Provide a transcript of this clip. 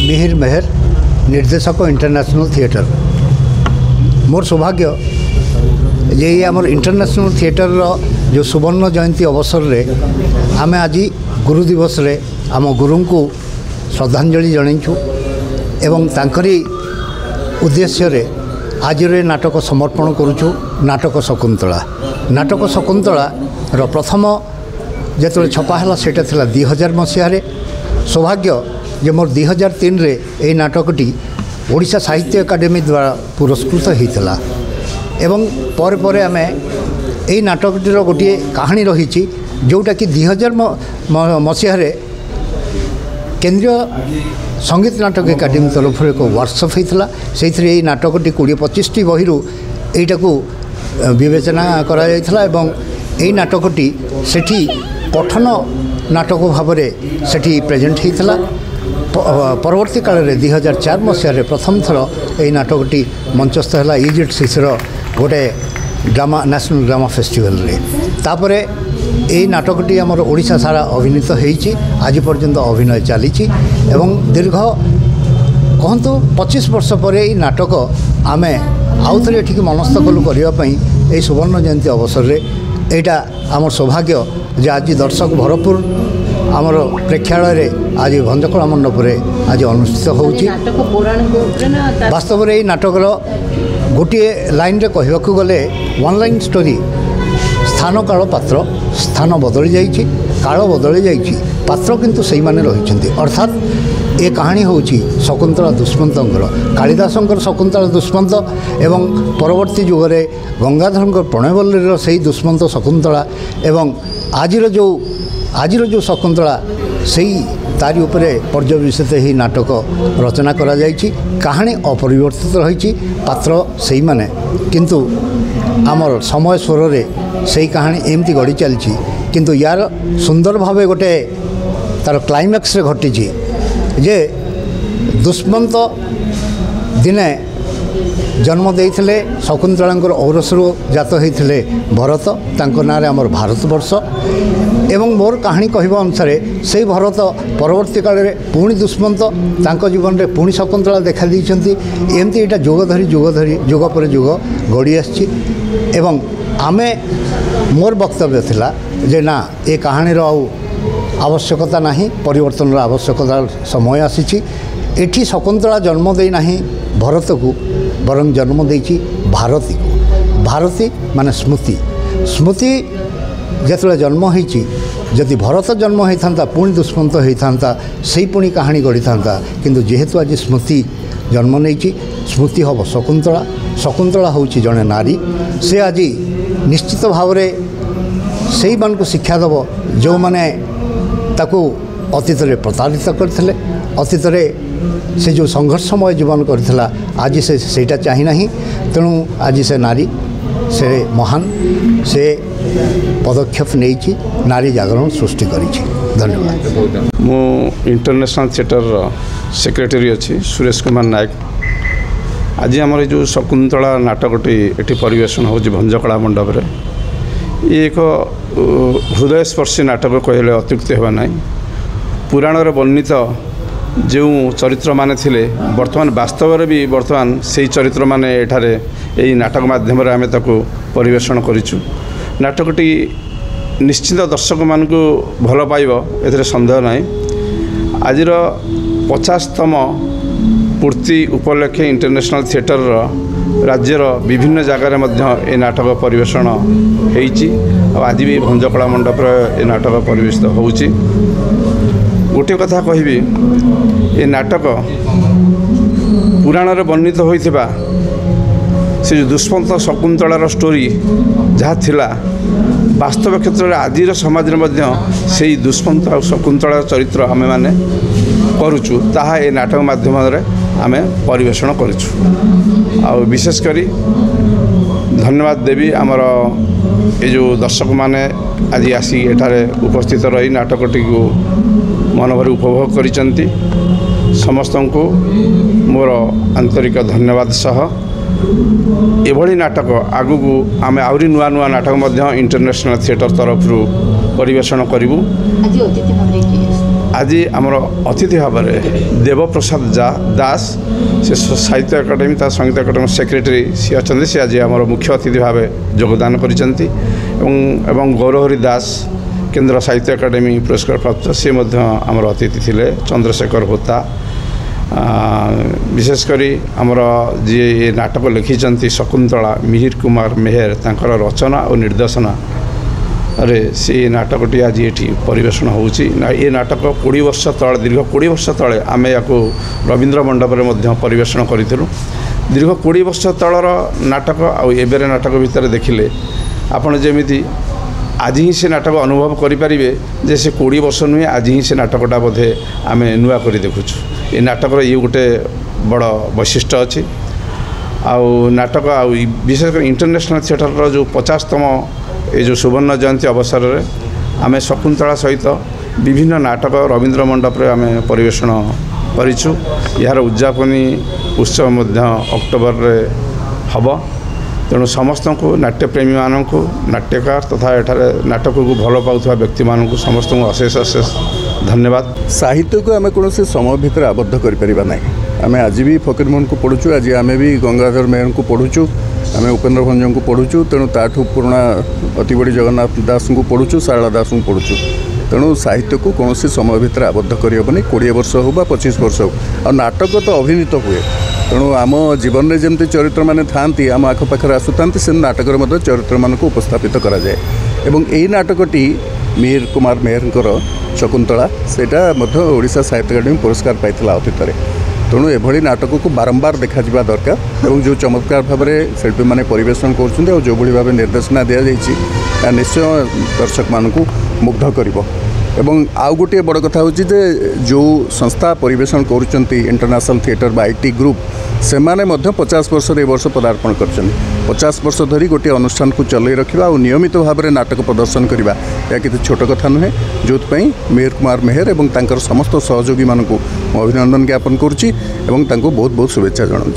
मिहिर मेहर निर्देशक international theatre. मोर सौभाग्य जे आमर इंटरनेशनल थिएटर जो सुवर्ण जयंती अवसर रे आमे आज गुरु दिवस रे आम गुरु को श्रद्धांजलि जणैछु एवं तांकरी उद्देश्य रे आज रे नाटक समर्पण करुछु। नाटक शकुंतला रो प्रथम जो छपाला से 2000 मसीह सौभाग्य जे मोर 2003 रे ए नाटकटी ओडिशा साहित्य एकाडेमी द्वारा पुरस्कृत होता एवं पर पर आम ए नाटकटीर गोटे कहानी रही जोटा कि 2000 मसीह केंद्रीय संगीत नाटक एकाडेमी तरफ एक वर्कशॉप होता से नाटकटी 20-25 बही यटा को विवेचना करा एवं यही नाटकटी सेठी पठन नाटक भाव में सेठी प्रेजेंट होता। परवर्ती काल में 2004 मसीह प्रथम थर यही नाटकटी मंचस्थ है इजिट शिशर गोटे ड्रामा नेशनल ड्रामा फेस्टिवल रे। तापरे यही नाटकटी आमर ओडिशा सारा अभिनीत होईची आज पर्यंत अभिनय चली एवं दीर्घ कहतु 25 वर्ष पर यही नाटक आम आउ थे ये मनस्थ कलु करने सुवर्ण जयंती अवसर में यहाँ आम सौभाग्य जे आज दर्शक भरपूर आमर प्रेक्षालय रे आज भंजकला मंडप रे आज अनुष्ठित होउची। वास्तव में नाटकर गोटे लाइन रे कहबाकू गले वन लाइन स्टोरी स्थान काल पात्र स्थान बदली जाइछि काल बदली जाइछि पात्र किंतु सही माने रहिछन्ति। अर्थात ये कहानी होउछि शकुंतला दुष्मंतर कालिदासंकर शकुंतला दुष्मंत एवं परवर्ती जुगरे गंगाधरंकर प्रणयवल्लीर सही दुष्मंत शकुंतला एवं आजिर जो शकुंतला सही तारी उपरे पर्यवेसित ही नाटक रचना करा जाइछि। कहानी अपरिवर्तित रही पात्र सही माने किंतु आमर समय स्वर रे सही कहानी एमती गढ़ी चली किंतु यार सुंदर भावे गोटे तार क्लाइमैक्स रे घटी जे दुष्मंत दिने जन्म देइथिले शकुंतलांकर औरसरू जात होइथिले भरत तांको नारे आमर भारतवर्ष एवं मोर कहानी कहवा अनुसार से भरत परवर्ती काल में पुणी दुष्मंत तांको जीवन में पुणी शकुंतला देखा देइछन्ति एमती एटा जुग धरी जुग पर जुग गड़ी आछि एवं आमे मोर वक्तव्य थिला जे ना ए कहानी रो आवश्यकता नहीं परिवर्तन आवश्यकता समय आसी एठी शकुंतला जन्म दे नहीं भरत को बरं जन्म देछि भारती को। भारती माने स्मृति जिते जन्म होती जदि भरत जन्म होता पुणी दुष्मंत होता से पुणी कहानी गढ़ी था किंतु जेहेतु आज स्मृति जन्म नहीं स्मृति हम शकुंतला हूँ जड़े नारी से आज निश्चित भाव से मान को शिक्षा दब जो मैंने ताकू अतीत में प्रताड़ित करते अतीत से जो संघर्षमय जीवन करथिला आज से सेटा चाही नहीं तेणु आज से नारी से महान से पदक्षेप नहीं नारी जागरण सृष्टि करिछि। धन्यवाद। मु इंटरनेशनल थिएटर सेक्रेटरी अच्छी सुरेश कुमार नायक। आज आमर जो शकुंतला नाटकटी एटी परिवेशन हो भंजकला मंडप रे ये एक हृदयस्पर्शी नाटक कहले अत्युक्ति हेबा नहीं। पुराण वर्णित जो चरित्र माने थिले वर्तमान वास्तव में भी वर्तमान से चरित्र माने एठारे यही नाटक माध्यम आम ताको परिवेशन करिछु। नाटकटी निश्चित दर्शक मान को भल पाइब एथिरे संदेह नहीं। आजिर 50तम पूर्ति उपलक्षे इंटरनेशनल थिएटर राज्यर विभिन्न जगार मध्य नाटक परिवेशन होइछि। आज भी भंजकला मंडप ए नाटक परिवेशित होउछि। गोटे कथा कहबी ये नाटक पुराण वर्णित होइथिबा से जो दुष्मंत शकुंतलार स्टोरी जहाँ थिला वास्तव क्षेत्र में आज समाज में से दुष्मंत और शकुंतला चरित्र आम मैंने करुचु ताहा ए नाटक माध्यम आम परिवेशन करुचु। आ विशेषकर धन्यवाद देवी आमर ये जो दर्शक माने आज आसी एठारे उपस्थित रही नाटकटी को मनभरी उपभोग करिसंती समस्त को मोर आंतरिक धन्यवाद सह एभली नाटक आगु को आम आहरी नुआ नुआ नाटक इंटरनेशनल थिएटर तरफ परिवेशन करूँ। आज आमर अतिथि भाव में देवप्रसाद दास से साहित्य एकाडेमी ता संगीत एकाडेमी सेक्रेटरी सी अच्छा सी आज आम मुख्य अतिथि भाव योगदान करते गौरहरी दास केंद्र साहित्य एकाडेमी पुरस्कार प्राप्त सी आमर अतिथि थे चंद्रशेखर होता विशेषकर आमर जी नाटक लिखिं शकुंतला मिहिर कुमार मेहर तांकर रचना और निर्देशना अरे से नाटकटी आज ये परिवेषण होची ये नाटक 20 वर्ष तले दीर्घ 20 वर्ष तले आम या रवींद्र मंडप में परिवेषण करूँ दीर्घ 20 वर्ष तलर नाटक आबेर नाटक भितर देखिले आपड़ जमी आज ही से नाटक अनुभव करें जे से 20 वर्ष नुहे आज ही से नाटकटा बोधे आम नुआ कर देखुचु ये नाटक ये गोटे बड़ वैशिष्ट्य अच्छी आउ नाटक विशेषकर इंटरनेशनल थिएटर जो 50तम ये जो सुवर्ण जयंती अवसर में आम शकुंतला सहित विभिन्न नाटक रवींद्र मंडप रे आम परिवेषण करिछु यार उद्यापनी उत्सव अक्टोबर रे हब तेणु समस्त को नाट्यप्रेमी मानक नाट्यकार तथा एठारे नाटक को भल पाउथवा व्यक्ति मानक समस्त को अशेष अशेष धन्यवाद। साहित्य को आम कौन समय भितर आबद्ध कर ना आम आज भी फकीरमोहन को पढ़ुचु आज आम भी गंगाधर मेहर को पढ़ुचु आम उपेन्द्र भंज को पढ़ुचु तेणु ताठू पुराणा अति बड़ी जगन्नाथ दास को पढ़ुचु शारदा दास को पढ़ुचु तेणु साहित्य को कौन समय भितर आबद्ध करहबनी 20 वर्ष हो 25 वर्ष हो आ नाटक तो अभिनीत हुए तेणु आम जीवन में जमी चरित्र मैंने था आम आखपाखे आसुता से नाटक चरित्र मानक उपस्थापित कराए एवं यही नाटकटी मिहिर कुमार मेहर शकुंतला सेटा ओडिशा साहित्य अकादेमी पुरस्कार पाइला अतीत तेणु एभली नाटक को बारंबार देखा दरकार और जो चमत्कार भाव में शिल्पी मैंने परिवेषण कर जो भाव निर्देशना दि जाइए निश्चय दर्शक मानक मुग्ध करिबो। एवं आउ गोटे बड़ कथा हूँ जो संस्था परिवेषण करुँच इंटरनेशनल थिएटर बा आईटी ग्रुप से माने 50 वर्ष ए वर्ष पदार्पण कर 50 वर्ष धरी गोटे अनुष्ठान को चलई रखा और नियमित भाव में नाटक प्रदर्शन करवा या किसी छोट कथा नुहे जो मिहिर कुमार मेहर एवं तांकर समस्त सहयोगी मानक अभिनंदन ज्ञापन करुँची बहुत बहुत शुभेच्छा जनाऊँ।